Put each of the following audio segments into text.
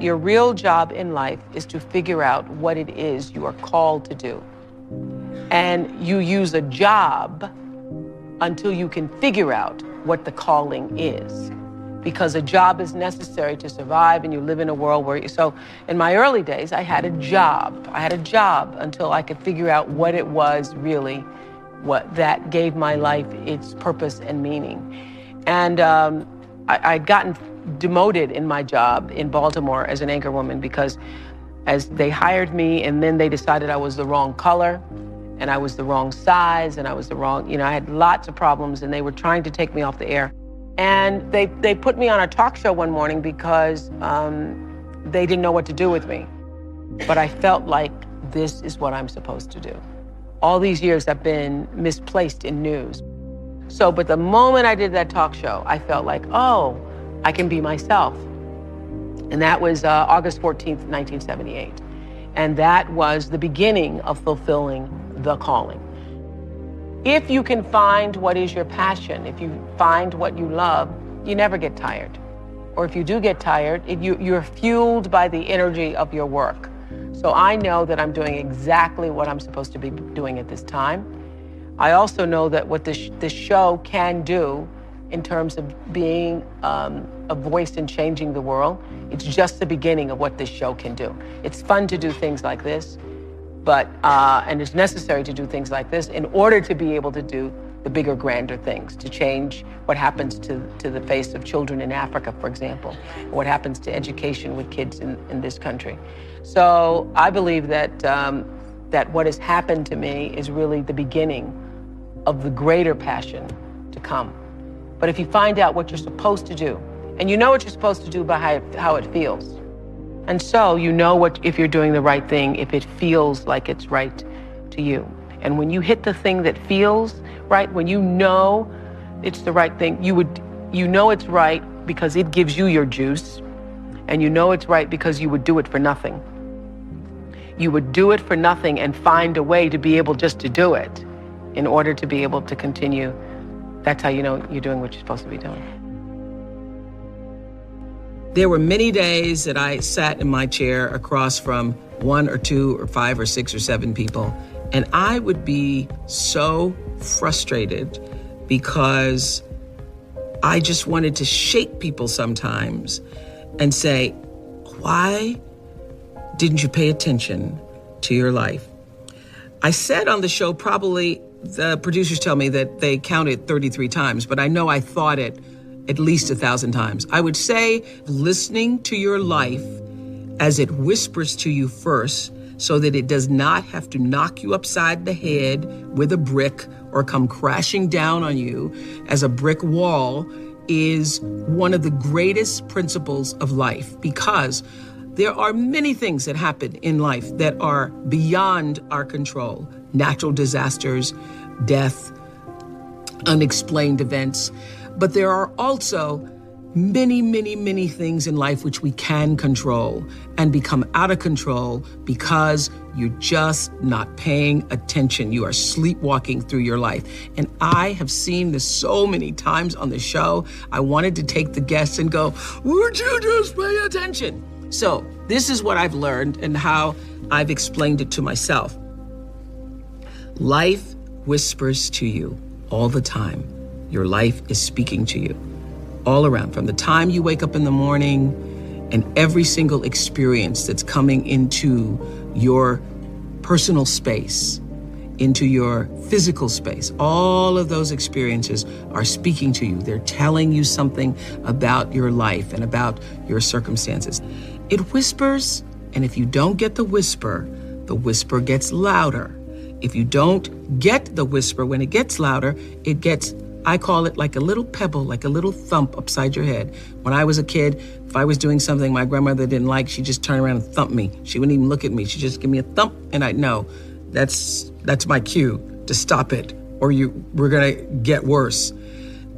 Your real job in life is to figure out what it is you are called to do. And you use a job until you can figure out what the calling is. Because a job is necessary to survive, and you live in a world where so in my early days, I had a job. I had a job until I could figure out what it was really, what that gave my life its purpose and meaning. And I'd gotten demoted in my job in Baltimore as an anchorwoman because as they hired me, and then they decided I was the wrong color, and I was the wrong size, and I was the wrong, I had lots of problems, and they were trying to take me off the air. And they put me on a talk show one morning because they didn't know what to do with me. But I felt like this is what I'm supposed to do. All these years I've been misplaced in news. But the moment I did that talk show, I felt like, oh, I can be myself. And that was August 14th, 1978. And that was the beginning of fulfilling the calling. If you can find what is your passion, if you find what you love, you never get tired. Or if you do get tired, you're fueled by the energy of your work. So I know that I'm doing exactly what I'm supposed to be doing at this time. I also know that what this show can do in terms of being a voice in changing the world, it's just the beginning of what this show can do. It's fun to do things like this. And it's necessary to do things like this in order to be able to do the bigger, grander things, to change what happens to the face of children in Africa, for example, or what happens to education with kids in this country. So I believe that that what has happened to me is really the beginning of the greater passion to come. But if you find out what you're supposed to do, and you know what you're supposed to do by how it feels, and so you know if you're doing the right thing, if it feels like it's right to you. And when you hit the thing that feels right, when you know it's the right thing, you know it's right because it gives you your juice, and you know it's right because you would do it for nothing. You would do it for nothing and find a way to be able just to do it in order to be able to continue. That's how you know you're doing what you're supposed to be doing. There were many days that I sat in my chair across from 1 or 2 or 5 or 6 or 7 people, and I would be so frustrated because I just wanted to shake people sometimes and say, why didn't you pay attention to your life? I said on the show, probably the producers tell me that they counted 33 times, but I know I thought it at least 1,000 times. I would say listening to your life as it whispers to you first so that it does not have to knock you upside the head with a brick or come crashing down on you as a brick wall is one of the greatest principles of life, because there are many things that happen in life that are beyond our control. Natural disasters, death, unexplained events. But there are also many, many, many things in life which we can control and become out of control because you're just not paying attention. You are sleepwalking through your life. And I have seen this so many times on the show. I wanted to take the guests and go, would you just pay attention? So this is what I've learned and how I've explained it to myself. Life whispers to you all the time. Your life is speaking to you all around, from the time you wake up in the morning and every single experience that's coming into your personal space, into your physical space. All of those experiences are speaking to you. They're telling you something about your life and about your circumstances. It whispers, and if you don't get the whisper gets louder. If you don't get the whisper, when it gets louder, it gets, I call it like a little pebble, like a little thump upside your head. When I was a kid, if I was doing something my grandmother didn't like, she'd just turn around and thump me. She wouldn't even look at me. She'd just give me a thump, and I'd know that's my cue to stop it, or we're gonna get worse.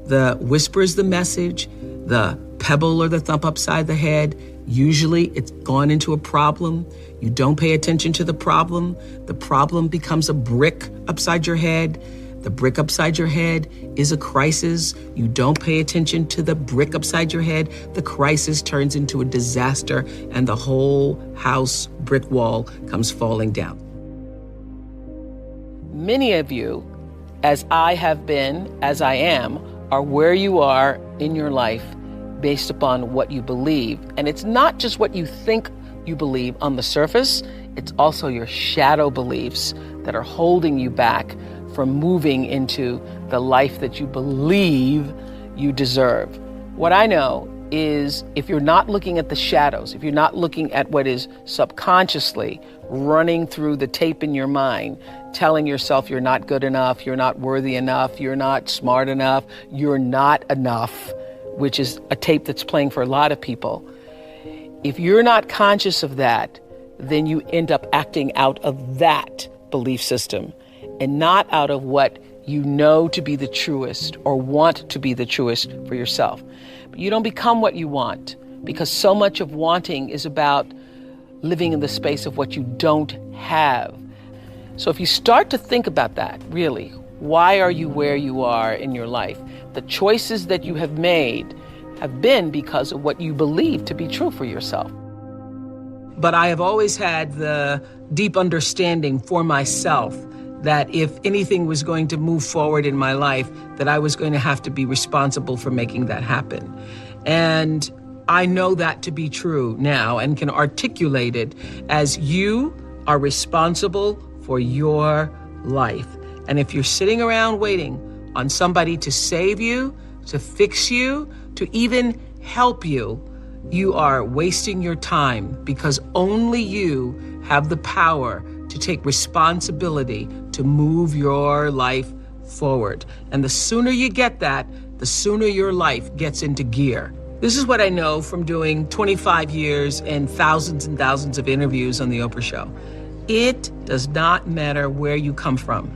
The whisper is the message. The pebble or the thump upside the head, usually it's gone into a problem. You don't pay attention to the problem. The problem becomes a brick upside your head. The brick upside your head is a crisis. You don't pay attention to the brick upside your head. The crisis turns into a disaster, and the whole house brick wall comes falling down. Many of you, as I have been, as I am, are where you are in your life based upon what you believe. And it's not just what you think you believe on the surface, it's also your shadow beliefs that are holding you back from moving into the life that you believe you deserve. What I know is if you're not looking at the shadows, if you're not looking at what is subconsciously running through the tape in your mind, telling yourself you're not good enough, you're not worthy enough, you're not smart enough, you're not enough, which is a tape that's playing for a lot of people. If you're not conscious of that, then you end up acting out of that belief system and not out of what you know to be the truest or want to be the truest for yourself. But you don't become what you want, because so much of wanting is about living in the space of what you don't have. So if you start to think about that, really, why are you where you are in your life? The choices that you have made have been because of what you believe to be true for yourself. But I have always had the deep understanding for myself that if anything was going to move forward in my life, that I was going to have to be responsible for making that happen. And I know that to be true now and can articulate it as you are responsible for your life. And if you're sitting around waiting on somebody to save you, to fix you, to even help you, you are wasting your time, because only you have the power to take responsibility to move your life forward. And the sooner you get that, the sooner your life gets into gear. This is what I know from doing 25 years and thousands of interviews on The Oprah Show. It does not matter where you come from.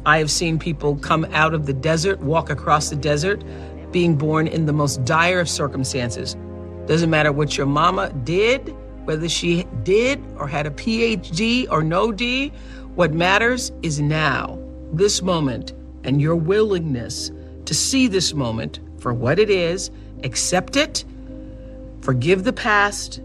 I have seen people come out of the desert, walk across the desert, being born in the most dire of circumstances. Doesn't matter what your mama did, whether she did or had a PhD or no D. What matters is now, this moment, and your willingness to see this moment for what it is, accept it, forgive the past.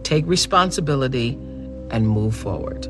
Take responsibility and move forward.